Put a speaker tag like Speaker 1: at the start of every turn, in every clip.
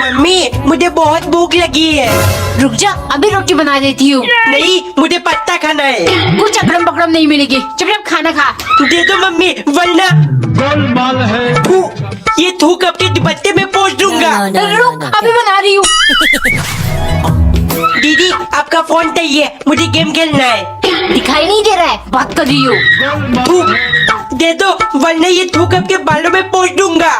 Speaker 1: Mummy मुझे बहुत भूख लगी है।
Speaker 2: रुक जा, अभी रोटी बना देती हूँ।
Speaker 1: नहीं, मुझे पत्ता खाना है।
Speaker 2: कुछ अकड़म पकड़म नहीं मिलेगी, चुपचाप खाना खा।
Speaker 1: दे दो मम्मी, वरना
Speaker 3: गोलमाल है।
Speaker 1: ये थूक अपने दुपट्टे में पोंछ दूंगा।
Speaker 2: रुक, अभी बना रही हूँ।
Speaker 1: दीदी आपका फोन चाहिए, मुझे गेम खेलना है।
Speaker 2: दिखाई नहीं दे रहा है, बात कर रही हूँ।
Speaker 1: थूक दे दो, वरना ये थूक आपके बालों में पोंछ दूंगा।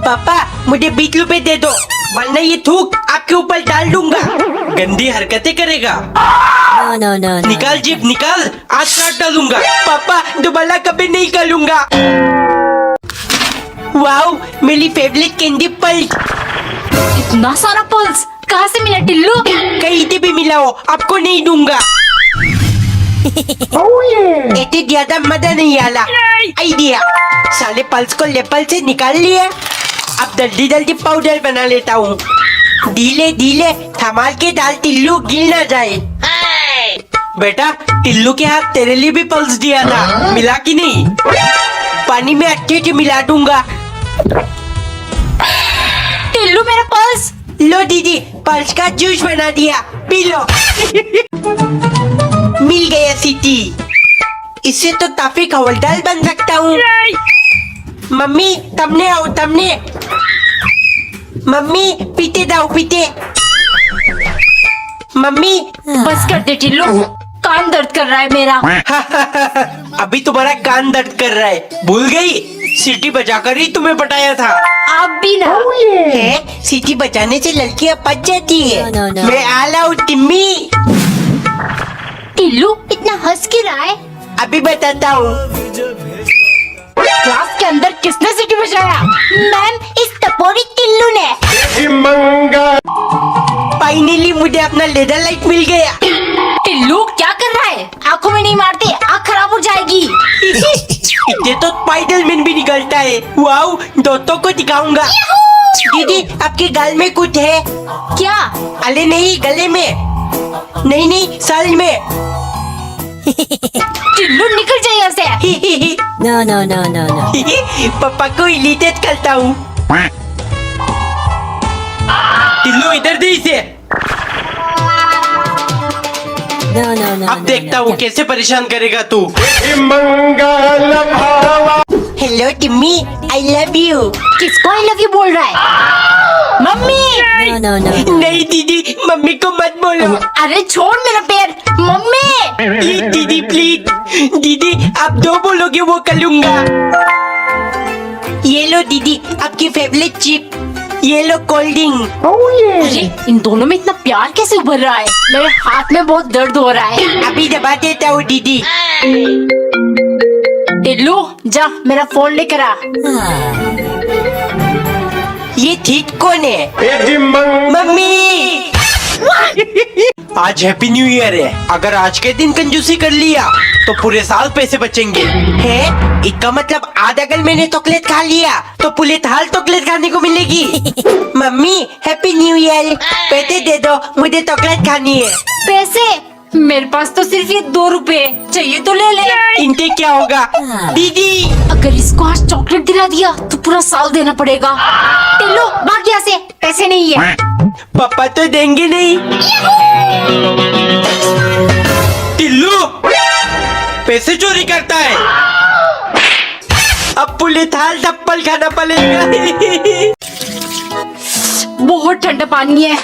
Speaker 1: पापा मुझे 20 रुपए दे दो, वरना ये थूक आपके ऊपर डाल दूंगा। गंदी हरकतें करेगा।
Speaker 4: No.
Speaker 1: निकाल जीप निकाल, आज काट डालूंगा। पापा दोबारा कभी नहीं करूंगा। वाओ, मेरी फेवरेट कैंडी पल्स।
Speaker 2: इतना सारा पल्स कहाँ से मिला टिल्लू?
Speaker 1: कहीं से भी मिला हो, आपको नहीं दूंगा। इतने ज्यादा मजा नहीं आला। आइडिया, साले पल्स को लेपल से निकाल लिया। अब जल्दी जल्दी पाउडर बना लेता हूँ। धीरे धीरे थमाल के डाल, टिल्लू गिर ना जाए। बेटा, टिल्लू के हाथ तेरे लिए भी पल्स दिया था, मिला कि नहीं? पानी में अच्छे से मिला दूंगा।
Speaker 2: टिल्लू मेरा पल्स।
Speaker 1: लो दीदी, पल्स का जूस बना दिया, पी लो। मिल गया सीटी। इससे तो ताफी हवलदार बन सकता हूँ। मम्मी तमने आओ, तमने। मम्मी पीते दाओ, पीते। मम्मी
Speaker 2: बस कर दे टिल्लू, कान दर्द कर रहा है मेरा।
Speaker 1: अभी तुम्हारा कान दर्द कर रहा है, भूल गई? सीटी बजाकर ही तुम्हें पटाया था।
Speaker 2: आप भी ना।
Speaker 1: है, सीटी बजाने से लड़कियां पच जाती है।
Speaker 4: No.
Speaker 1: मैं आला हूँ टिम्मी।
Speaker 2: टिल्लू इतना हंस क्यों रहा है?
Speaker 1: अभी बताता हूँ।
Speaker 2: क्लास के अंदर किसने सीटी बजाया? मैम, इस टपोरी टिल्लू ने।
Speaker 1: फाइनली मुझे अपना लेदर लाइट मिल गया।
Speaker 2: टिल्लू क्या कर रहा है? आंखों में नहीं मारते, आँख खराब हो जाएगी।
Speaker 1: इतने तो स्पाइडरमैन भी निकलता है। वाओ, दोस्तों को दिखाऊंगा। दीदी आपके गाल में कुछ है
Speaker 2: क्या?
Speaker 1: अरे नहीं, गले में। नहीं, साल में।
Speaker 2: टिल्लू निकल जाए यहाँ से।
Speaker 4: No.
Speaker 1: पापा को इरिटेट करता हूँ। टिल्लू इधर दे इसे।
Speaker 4: No.
Speaker 1: अब देखता हूँ कैसे परेशान करेगा तू। Hello Timmy, I love you.
Speaker 2: किसको आई लव यू बोल रहा है? मम्मी।
Speaker 4: No.
Speaker 1: नहीं दीदी, मम्मी को मत बोलो।
Speaker 2: अरे छोड़ मेरा पैर। मम्मी।
Speaker 1: प्लीज दीदी, प्लीज। दीदी आप जो बोलोगे वो कर लूंगा। ये लो दीदी, आपकी फेवरेट चिप। ये लो कोल्ड ड्रिंक।
Speaker 2: अरे इन दोनों में इतना प्यार कैसे उभर रहा है? मेरे हाथ में बहुत दर्द हो रहा है।
Speaker 1: अभी दबा देता हूँ दीदी।
Speaker 2: टिल्लू जा, मेरा फोन लेकर आ।
Speaker 1: ये ठीक कौन है? मम्मी। आज हैप्पी न्यू ईयर है। अगर आज के दिन कंजूसी कर लिया तो पूरे साल पैसे बचेंगे। है, इसका मतलब आज अगर मैंने चॉकलेट खा लिया तो पूरे साल चॉकलेट खाने को मिलेगी। Mummy happy new year. पैसे दे दो, मुझे चॉकलेट खानी है।
Speaker 2: पैसे? मेरे पास तो सिर्फ ये 2 रुपए चाहिए, तो ले ले।
Speaker 1: इनके क्या होगा? दीदी
Speaker 2: अगर इसको आज चॉकलेट दिला दिया तो पूरा साल देना पड़ेगा। टिल्लू भाग यहाँ से, पैसे नहीं है।
Speaker 1: पापा तो देंगे नहीं। टिल्लू पैसे चोरी करता है। अब पूरे थाल चप्पल खाना पड़ेगा।
Speaker 2: बहुत ठंडा पानी है।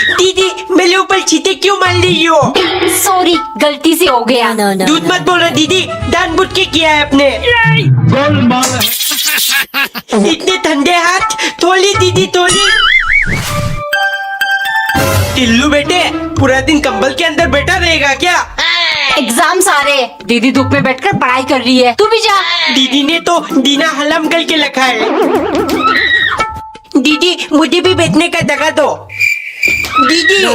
Speaker 1: दीदी मेरे ऊपर चीते क्यों मार रही हो?
Speaker 2: सॉरी, गलती से हो गया।
Speaker 4: No.
Speaker 1: दूध मत बोलो दीदी, जानबूझ के किया है आपने।
Speaker 3: गोलमाल है।
Speaker 1: इतने ठंडे हाथ, थोड़ी दीदी थोड़ी। टिल्लू बेटे, पूरा दिन कंबल के अंदर बैठा रहेगा क्या?
Speaker 2: एग्जाम्स आ रहे हैं। दीदी धूप में बैठकर पढ़ाई कर रही है, तू भी जा।
Speaker 1: दीदी ने तो दीना हलम करके रखा है। दीदी मुझे भी बैठने का जगह दो। दीदी
Speaker 4: No.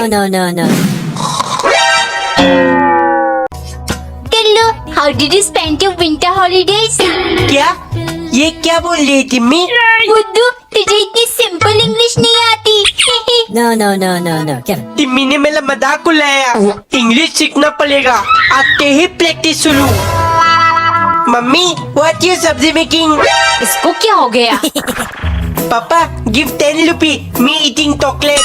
Speaker 2: Tillu, how did you spend your winter holidays?
Speaker 1: क्या? ये क्या बोल रही है टिम्मी?
Speaker 2: बुद्धू, तुझे इतनी सिंपल इंग्लिश नहीं आती।
Speaker 4: No. क्या?
Speaker 1: टिम्मी ने मेरा मजाक उड़ाया। इंग्लिश सीखना पड़ेगा, आते ही प्रैक्टिस शुरू। मम्मी व्हाट यू सब्जी मेकिंग?
Speaker 2: इसको क्या हो गया?
Speaker 1: पापा गिव 10 रुपी मी ईटिंग चॉकलेट।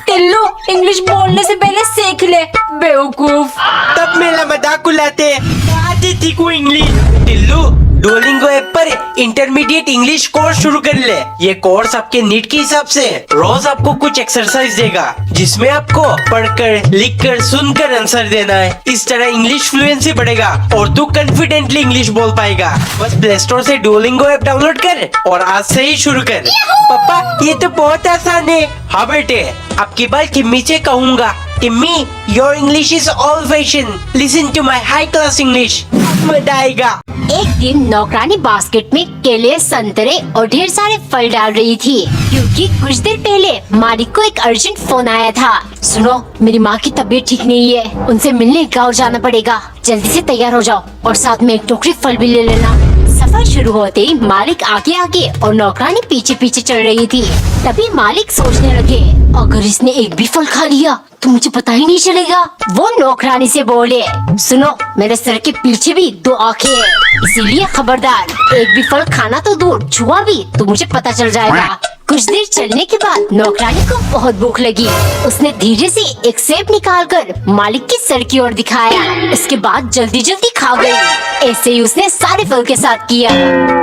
Speaker 2: टिल्लू इंग्लिश बोलने से पहले सीख ले बेवकूफ।
Speaker 1: तब मेरा मजाक उड़ाते आती थी को इंग्लिश। टिल्लू डुओलिंगो ऐप पर इंटरमीडिएट इंग्लिश कोर्स शुरू कर ले। ये कोर्स आपके नीड के हिसाब से रोज आपको कुछ एक्सरसाइज देगा जिसमें आपको पढ़कर, लिखकर, सुनकर आंसर देना है। इस तरह इंग्लिश फ्लुएंसी बढ़ेगा और तू कॉन्फिडेंटली इंग्लिश बोल पाएगा। बस प्ले स्टोर से डुओलिंगो ऐप डाउनलोड कर और आज से ही शुरू कर। पापा ये तो बहुत आसान है। हाँ बेटे आपकी बात टिम्मी से कहूँगा। Timmy your English is all fashion, listen to my high class English. मजा आएगा।
Speaker 2: एक दिन नौकरानी बास्केट में केले, संतरे और ढेर सारे फल डाल रही थी क्योंकि कुछ देर पहले मालिक को एक अर्जेंट फोन आया था। सुनो मेरी माँ की तबीयत ठीक नहीं है, उनसे मिलने गाँव जाना पड़ेगा। जल्दी से तैयार हो जाओ और साथ में एक टोकरी फल भी ले लेना। सफर शुरू होते ही मालिक आगे आगे और नौकरानी पीछे पीछे चल रही थी। तभी मालिक सोचने लगे अगर इसने एक भी फल खा लिया तो मुझे पता ही नहीं चलेगा। वो नौकरानी से बोले सुनो मेरे सर के पीछे भी 2 आँखें हैं, इसीलिए खबरदार एक भी फल खाना तो दूर छुआ भी तो मुझे पता चल जाएगा। कुछ देर चलने के बाद नौकरानी को बहुत भूख लगी। उसने धीरे से एक सेब निकालकर मालिक के सर की ओर दिखाया। इसके बाद जल्दी जल्दी खा गई। ऐसे ही उसने सारे फल के साथ किया।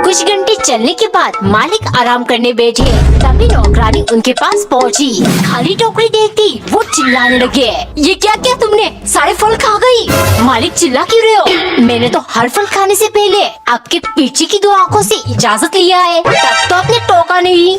Speaker 2: कुछ घंटे चलने के बाद मालिक आराम करने बैठे तभी नौकरानी उनके पास पहुंची। खाली टोकरी देखती वो चिल्लाने लगे ये क्या क्या तुमने सारे फल खा गई? मालिक चिल्ला क्यों रहे हो? मैंने तो हर फल खाने से पहले आपके पीछे की 2 आँखों से इजाजत लिया है, तब तो आपने टोका नहीं।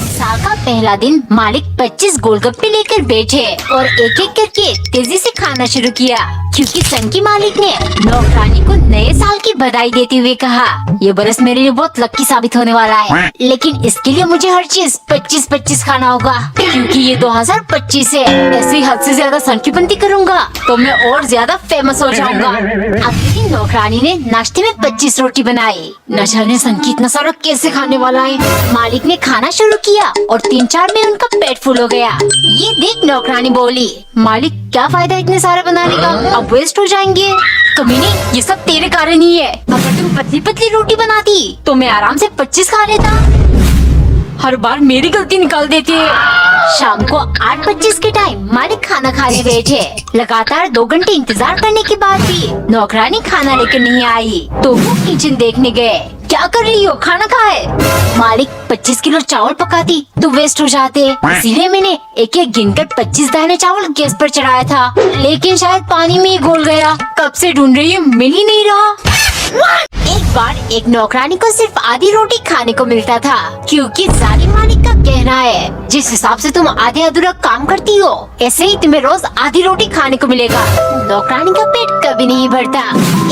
Speaker 2: साल का पहला दिन मालिक 25 गोलगप्पे लेकर बैठे और एक एक करके तेजी से खाना शुरू किया क्योंकि सन की मालिक ने नौकरानी को नए साल की बधाई देते हुए कहा ये बरस मेरे लिए बहुत लकी साबित होने वाला है, लेकिन इसके लिए मुझे हर चीज 25-25 खाना होगा क्योंकि ये 2025 है। ऐसे ही हद से ज्यादा सन की बंदी करूँगा तो मैं और ज्यादा फेमस हो जाऊंगा। अगले दिन नौकरानी ने नाश्ते में 25 रोटी बनाई। न जाने सन की इतना सारा कैसे खाने वाला है। मालिक ने खाना शुरू किया और 3-4 में उनका पेट फुल हो गया। ये देख नौकरानी बोली मालिक क्या फायदा इतने सारे बनाने का, अब वेस्ट हो जाएंगे। कमीने ये सब तेरे कारण ही है। अगर तुम पतली पतली रोटी बनाती तो मैं आराम से 25 खा लेता। हर बार मेरी गलती निकाल देती है। शाम को 8:25 के टाइम मालिक खाना खाने बैठे। लगातार 2 घंटे इंतजार करने के बाद भी नौकरानी खाना लेकर नहीं आई तो वो किचन देखने गए। क्या कर रही हो, खाना खाए। मालिक 25 किलो चावल पकाती तो वेस्ट हो जाते, इसीलिए मैंने एक एक गिनकर 25 दाने चावल गैस पर चढ़ाया था, लेकिन शायद पानी में ही घुल गया। कब से ढूंढ रही हूँ मिल ही नहीं रहा। एक बार एक नौकरानी को सिर्फ आधी रोटी खाने को मिलता था क्योंकि जालिम मालिक का कहना है जिस हिसाब से तुम आधे अधूरा काम करती हो ऐसे ही तुम्हें रोज आधी रोटी खाने को मिलेगा। नौकरानी का पेट कभी नहीं भरता।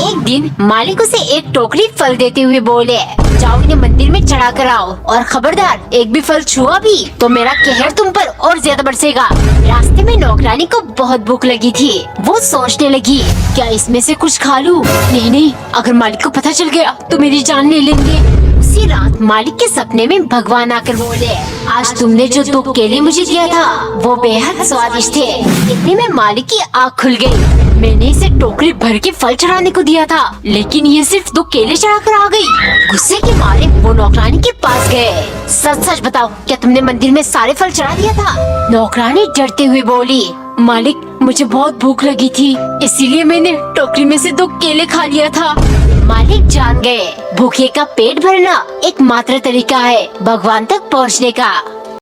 Speaker 2: एक दिन मालिक उसे एक टोकरी फल देते हुए बोले जाओ इन्हें मंदिर में चढ़ा कर आओ और खबरदार एक भी फल छुआ भी तो मेरा कहर तुम पर और ज्यादा बरसेगा। रास्ते में नौकरानी को बहुत भूख लगी थी। वो सोचने लगी क्या इसमें से कुछ खा लूं? नहीं, अगर मालिक को पता चल गया तो मेरी जान ले लेंगे। उसी रात मालिक के सपने में भगवान आकर बोले आज तुमने जो 2 केले मुझे दिया था वो बेहद स्वादिष्ट थे। इतने में मालिक की आँख खुल गई। मैंने इसे टोकरी भर के फल चढ़ाने को दिया था लेकिन ये सिर्फ 2 केले चढ़ा कर आ गई। गुस्से के मारे वो नौकरानी के पास गए। सच सच बताओ क्या तुमने मंदिर में सारे फल चढ़ा दिया था? नौकरानी डरते हुए बोली मालिक मुझे बहुत भूख लगी थी इसीलिए मैंने टोकरी में से 2 केले खा लिया था। मालिक जान गए भूखे का पेट भरना एकमात्र तरीका है भगवान तक पहुंचने का।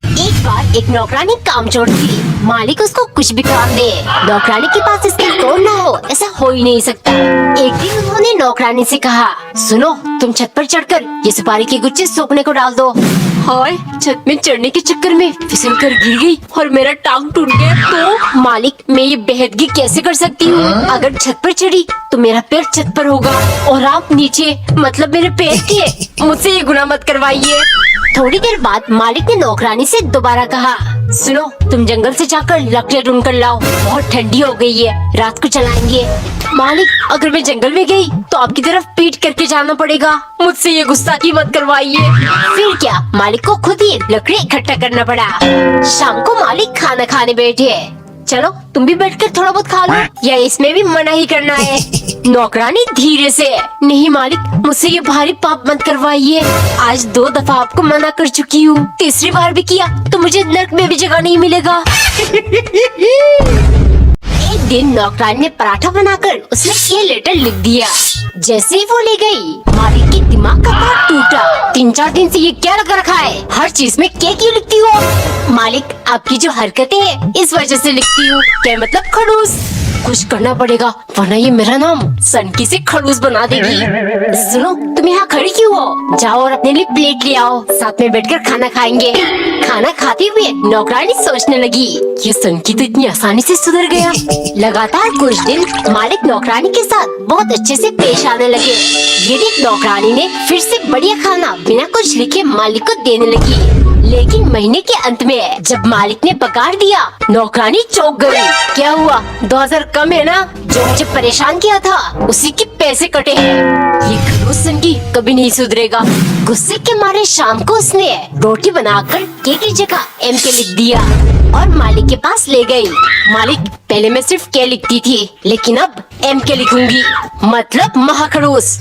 Speaker 2: एक बार एक नौकरानी कामचोर थी। मालिक उसको कुछ भी काम दे, नौकरानी के पास इसकी कौन ना हो ऐसा हो ही नहीं सकता। एक दिन उन्होंने नौकरानी से कहा सुनो तुम छत पर चढ़कर ये सुपारी के गुच्छे सूखने को डाल दो। हाय छत में चढ़ने के चक्कर में फिसल कर गिर गई और मेरा टांग टूट गया। तो मालिक मैं ये बेहदगी कैसे कर सकती हूँ? अगर छत पर चढ़ी तो मेरा पैर छत पर होगा और आप नीचे, मतलब मेरे पैर के। मुझसे ये गुनाह मत करवाइए। थोड़ी देर बाद मालिक ने नौकरानी से दोबारा कहा सुनो तुम जंगल से जाकर लकड़ियाँ ढूंढ कर लाओ, बहुत ठंडी हो गई है, रात को चलाएंगे। मालिक अगर मैं जंगल में गई तो आपकी तरफ पीट करके जाना पड़ेगा, मुझसे ये गुस्ताखी मत करवाइए। फिर क्या मालिक को खुद ही लकड़ी इकट्ठा करना पड़ा। शाम को मालिक खाना खाने बैठे। चलो तुम भी बैठकर थोड़ा बहुत खा लो, या इसमें भी मना ही करना है। नौकरानी धीरे से, नहीं मालिक, मुझसे ये भारी पाप मत करवाइए। आज 2 दफा आपको मना कर चुकी हूँ, तीसरी बार भी किया तो मुझे नर्क में भी जगह नहीं मिलेगा। एक दिन नौकरानी ने पराठा बनाकर उसमें ये लेटर लिख दिया। जैसे ही वो ले गई, मालिक के दिमाग का पार्ट टूटा। 3-4 दिन से ये क्या लगा रखा है? हर चीज में क्या क्यों लिखती हो? मालिक, आपकी जो हरकतें हैं इस वजह से लिखती हूँ। क्या मतलब खड़ूस? कुछ करना पड़ेगा वरना ये मेरा नाम सनकी से खड़ूस बना देगी। सुनो, तुम यहाँ खड़ी क्यों हो? जाओ और अपने लिए प्लेट ले आओ, साथ में बैठकर खाना खाएंगे। खाना खाते हुए नौकरानी सोचने लगी, ये सनकी तो इतनी आसानी से सुधर गया। लगातार कुछ दिन मालिक नौकरानी के साथ बहुत अच्छे से पेश आने लगे। ये देख नौकरानी ने फिर से बढ़िया खाना बिना कुछ लिखे मालिक को देने लगी। लेकिन महीने के अंत में जब मालिक ने पगार दिया, नौकरानी चौंक गई। क्या हुआ? 2000 कम है ना? जो मुझे परेशान किया था उसी के पैसे कटे हैं। ये खड़ूस सनकी कभी नहीं सुधरेगा। गुस्से के मारे शाम को उसने रोटी बनाकर के की जगह एम के लिख दिया और मालिक के पास ले गई। मालिक, पहले मैं सिर्फ के लिखती थी, लेकिन अब एम के लिखूंगी, मतलब महाखड़ूस।